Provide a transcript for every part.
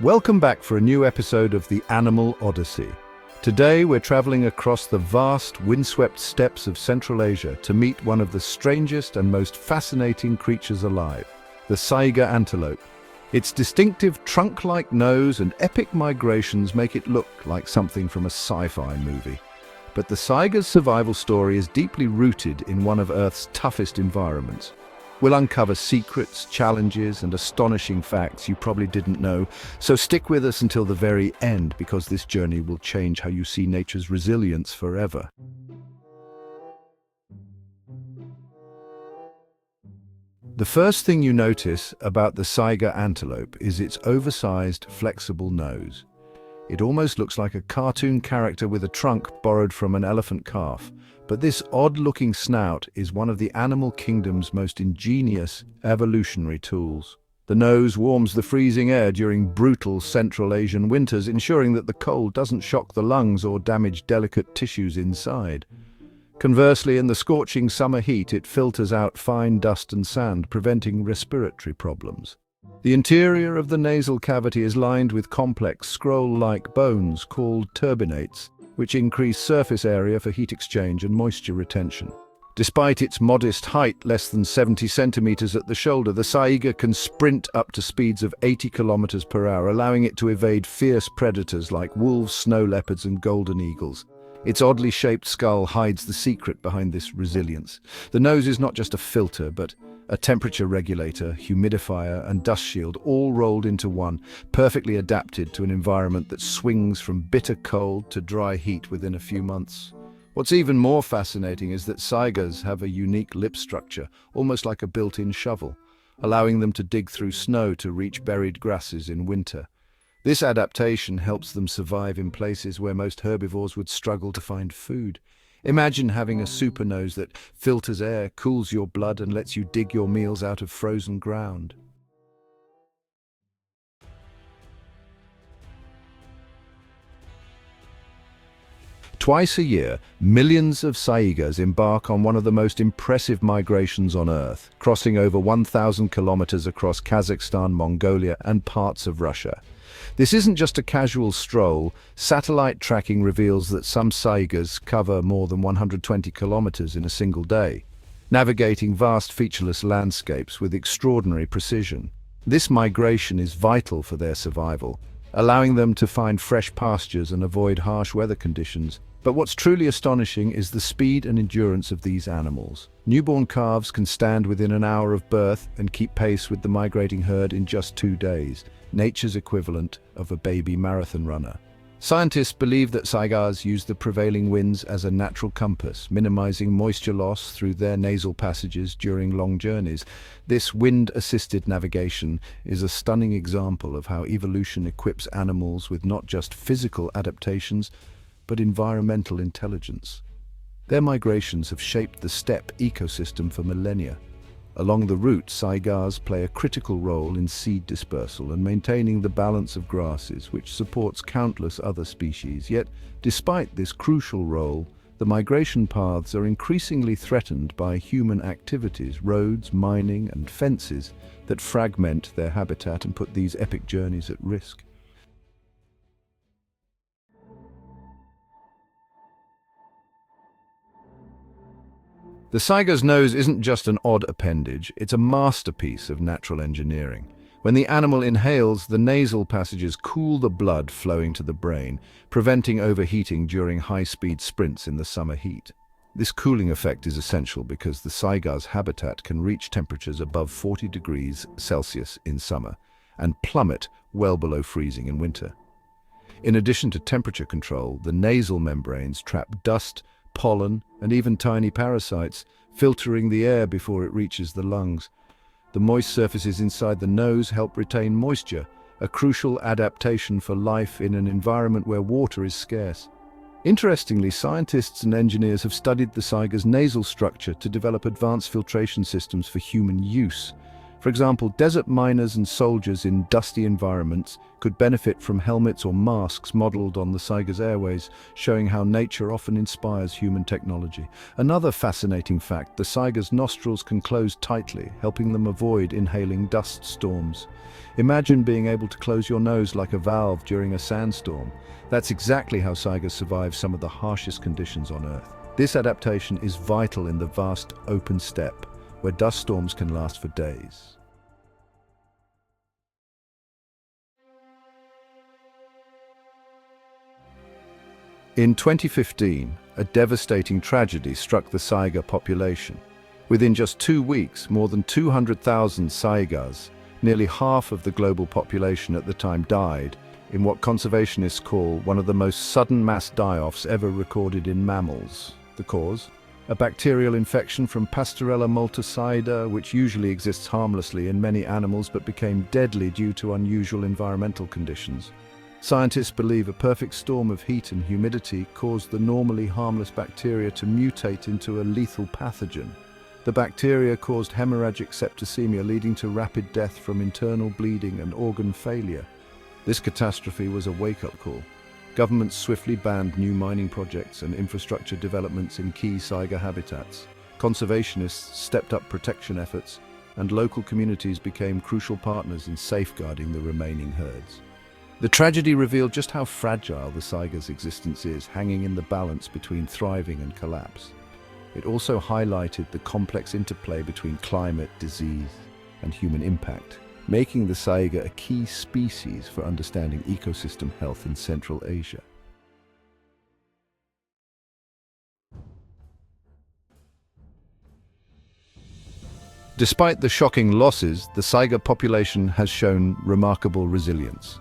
Welcome back for a new episode of the Animal Odyssey. Today we're traveling across the vast, windswept steppes of Central Asia to meet one of the strangest and most fascinating creatures alive, the Saiga antelope. Its distinctive trunk-like nose and epic migrations make it look like something from a sci-fi movie. But the Saiga's survival story is deeply rooted in one of Earth's toughest environments. We'll uncover secrets, challenges, and astonishing facts you probably didn't know, so stick with us until the very end because this journey will change how you see nature's resilience forever. The first thing you notice about the Saiga antelope is its oversized, flexible nose. It almost looks like a cartoon character with a trunk borrowed from an elephant calf. But this odd-looking snout is one of the animal kingdom's most ingenious evolutionary tools. The nose warms the freezing air during brutal Central Asian winters, ensuring that the cold doesn't shock the lungs or damage delicate tissues inside. Conversely, in the scorching summer heat, it filters out fine dust and sand, preventing respiratory problems. The interior of the nasal cavity is lined with complex scroll-like bones called turbinates, which increase surface area for heat exchange and moisture retention. Despite its modest height, less than 70 centimeters at the shoulder, the saiga can sprint up to speeds of 80 kilometers per hour, allowing it to evade fierce predators like wolves, snow leopards, and golden eagles. Its oddly shaped skull hides the secret behind this resilience. The nose is not just a filter, but a temperature regulator, humidifier, and dust shield, all rolled into one, perfectly adapted to an environment that swings from bitter cold to dry heat within a few months. What's even more fascinating is that saigas have a unique lip structure, almost like a built-in shovel, allowing them to dig through snow to reach buried grasses in winter. This adaptation helps them survive in places where most herbivores would struggle to find food. Imagine having a super nose that filters air, cools your blood, and lets you dig your meals out of frozen ground. Twice a year, millions of saigas embark on one of the most impressive migrations on Earth, crossing over 1,000 kilometers across Kazakhstan, Mongolia, and parts of Russia. This isn't just a casual stroll. Satellite tracking reveals that some saigas cover more than 120 kilometers in a single day, navigating vast featureless landscapes with extraordinary precision. This migration is vital for their survival, allowing them to find fresh pastures and avoid harsh weather conditions. But what's truly astonishing is the speed and endurance of these animals. Newborn calves can stand within an hour of birth and keep pace with the migrating herd in just 2 days, nature's equivalent of a baby marathon runner. Scientists believe that saigas use the prevailing winds as a natural compass, minimizing moisture loss through their nasal passages during long journeys. This wind-assisted navigation is a stunning example of how evolution equips animals with not just physical adaptations, but environmental intelligence. Their migrations have shaped the steppe ecosystem for millennia. Along the route, saigas play a critical role in seed dispersal and maintaining the balance of grasses, which supports countless other species. Yet, despite this crucial role, the migration paths are increasingly threatened by human activities, roads, mining, and fences that fragment their habitat and put these epic journeys at risk. The saiga's nose isn't just an odd appendage, it's a masterpiece of natural engineering. When the animal inhales, the nasal passages cool the blood flowing to the brain, preventing overheating during high-speed sprints in the summer heat. This cooling effect is essential because the saiga's habitat can reach temperatures above 40 degrees Celsius in summer and plummet well below freezing in winter. In addition to temperature control, the nasal membranes trap dust, pollen, and even tiny parasites, filtering the air before it reaches the lungs. The moist surfaces inside the nose help retain moisture, a crucial adaptation for life in an environment where water is scarce. Interestingly, scientists and engineers have studied the saiga's nasal structure to develop advanced filtration systems for human use. For example, desert miners and soldiers in dusty environments could benefit from helmets or masks modeled on the saigas' airways, showing how nature often inspires human technology. Another fascinating fact, the saigas' nostrils can close tightly, helping them avoid inhaling dust storms. Imagine being able to close your nose like a valve during a sandstorm. That's exactly how saigas survive some of the harshest conditions on Earth. This adaptation is vital in the vast open steppe, where dust storms can last for days. In 2015, a devastating tragedy struck the saiga population. Within just 2 weeks, more than 200,000 saigas, nearly half of the global population at the time, died in what conservationists call one of the most sudden mass die-offs ever recorded in mammals. The cause? A bacterial infection from Pastorella multocida, which usually exists harmlessly in many animals but became deadly due to unusual environmental conditions. Scientists believe a perfect storm of heat and humidity caused the normally harmless bacteria to mutate into a lethal pathogen. The bacteria caused hemorrhagic septicemia, leading to rapid death from internal bleeding and organ failure. This catastrophe was a wake-up call. Governments swiftly banned new mining projects and infrastructure developments in key saiga habitats. Conservationists stepped up protection efforts, and local communities became crucial partners in safeguarding the remaining herds. The tragedy revealed just how fragile the saiga's existence is, hanging in the balance between thriving and collapse. It also highlighted the complex interplay between climate, disease, and human impact, making the saiga a key species for understanding ecosystem health in Central Asia. Despite the shocking losses, the saiga population has shown remarkable resilience.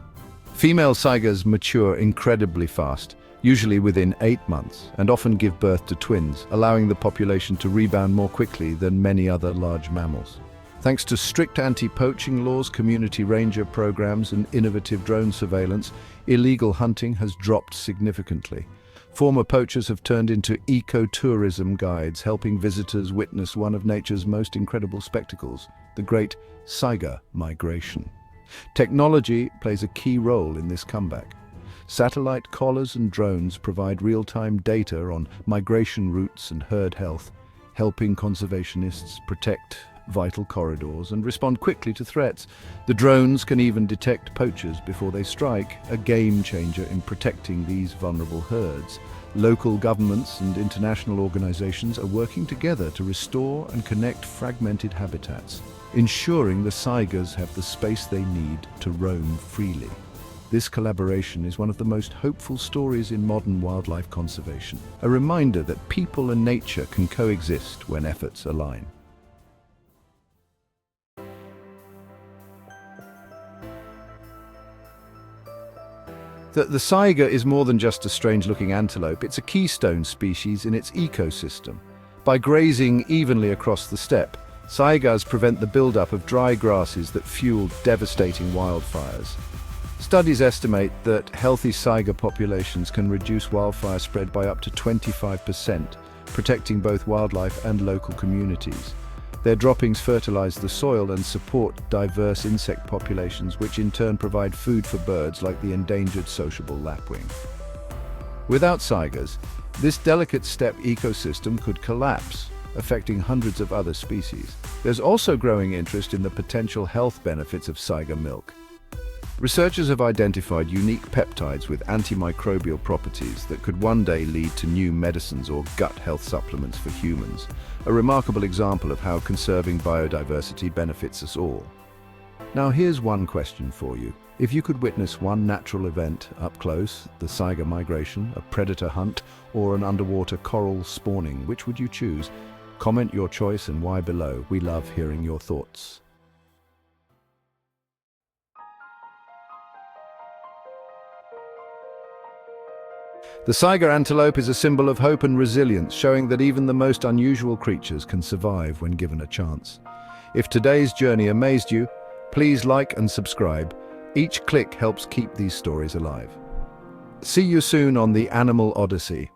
Female saigas mature incredibly fast, usually within 8 months, and often give birth to twins, allowing the population to rebound more quickly than many other large mammals. Thanks to strict anti-poaching laws, community ranger programs, and innovative drone surveillance, illegal hunting has dropped significantly. Former poachers have turned into ecotourism guides, helping visitors witness one of nature's most incredible spectacles, the Great Saiga Migration. Technology plays a key role in this comeback. Satellite collars and drones provide real-time data on migration routes and herd health, helping conservationists protect vital corridors and respond quickly to threats. The drones can even detect poachers before they strike, a game changer in protecting these vulnerable herds. Local governments and international organizations are working together to restore and connect fragmented habitats, ensuring the saigas have the space they need to roam freely. This collaboration is one of the most hopeful stories in modern wildlife conservation, a reminder that people and nature can coexist when efforts align. The saiga is more than just a strange-looking antelope, it's a keystone species in its ecosystem. By grazing evenly across the steppe, saigas prevent the buildup of dry grasses that fuel devastating wildfires. Studies estimate that healthy saiga populations can reduce wildfire spread by up to 25%, protecting both wildlife and local communities. Their droppings fertilize the soil and support diverse insect populations, which in turn provide food for birds like the endangered sociable lapwing. Without saigas, this delicate steppe ecosystem could collapse, affecting hundreds of other species. There's also growing interest in the potential health benefits of saiga milk. Researchers have identified unique peptides with antimicrobial properties that could one day lead to new medicines or gut health supplements for humans, a remarkable example of how conserving biodiversity benefits us all. Now here's one question for you. If you could witness one natural event up close, the saiga migration, a predator hunt, or an underwater coral spawning, which would you choose? Comment your choice and why below. We love hearing your thoughts. The Saiga antelope is a symbol of hope and resilience, showing that even the most unusual creatures can survive when given a chance. If today's journey amazed you, please like and subscribe. Each click helps keep these stories alive. See you soon on the Animal Odyssey.